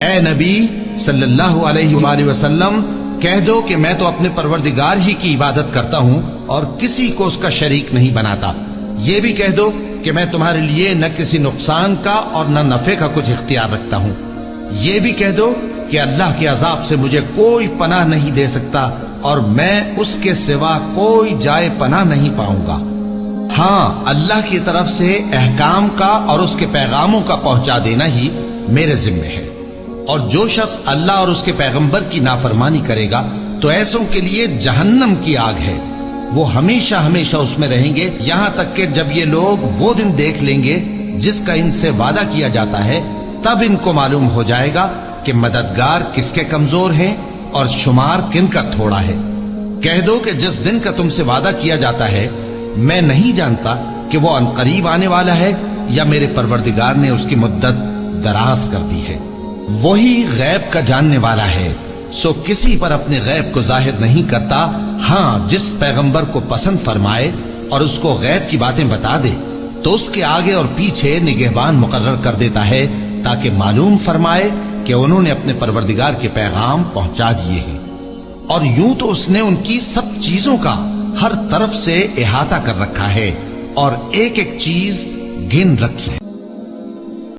اے نبی صلی اللہ علیہ وآلہ وسلم، کہہ دو کہ میں تو اپنے پروردگار ہی کی عبادت کرتا ہوں اور کسی کو اس کا شریک نہیں بناتا۔ یہ بھی کہہ دو کہ میں تمہارے لیے نہ کسی نقصان کا اور نہ نفع کا کچھ اختیار رکھتا ہوں۔ یہ بھی کہہ دو کہ اللہ کے عذاب سے مجھے کوئی پناہ نہیں دے سکتا اور میں اس کے سوا کوئی جائے پناہ نہیں پاؤں گا۔ ہاں، اللہ کی طرف سے احکام کا اور اس کے پیغاموں کا پہنچا دینا ہی میرے ذمہ ہے، اور جو شخص اللہ اور اس کے پیغمبر کی نافرمانی کرے گا تو ایسوں کے لیے جہنم کی آگ ہے، وہ ہمیشہ ہمیشہ اس میں رہیں گے، یہاں تک کہ جب یہ لوگ وہ دن دیکھ لیں گے جس کا ان سے وعدہ کیا جاتا ہے، تب ان کو معلوم ہو جائے گا کہ مددگار کس کے کمزور ہیں اور شمار کن کا تھوڑا ہے۔ کہہ دو کہ جس دن کا تم سے وعدہ کیا جاتا ہے میں نہیں جانتا کہ وہ عنقریب آنے والا ہے یا میرے پروردگار نے اس کی مدت دراز کر دی ہے۔ وہی غیب کا جاننے والا ہے، سو کسی پر اپنے غیب کو ظاہر نہیں کرتا، ہاں جس پیغمبر کو پسند فرمائے اور اس کو غیب کی باتیں بتا دے تو اس کے آگے اور پیچھے نگہبان مقرر کر دیتا ہے تاکہ معلوم فرمائے کہ انہوں نے اپنے پروردگار کے پیغام پہنچا دیے ہیں، اور یوں تو اس نے ان کی سب چیزوں کا ہر طرف سے احاطہ کر رکھا ہے اور ایک ایک چیز گن رکھی ہے۔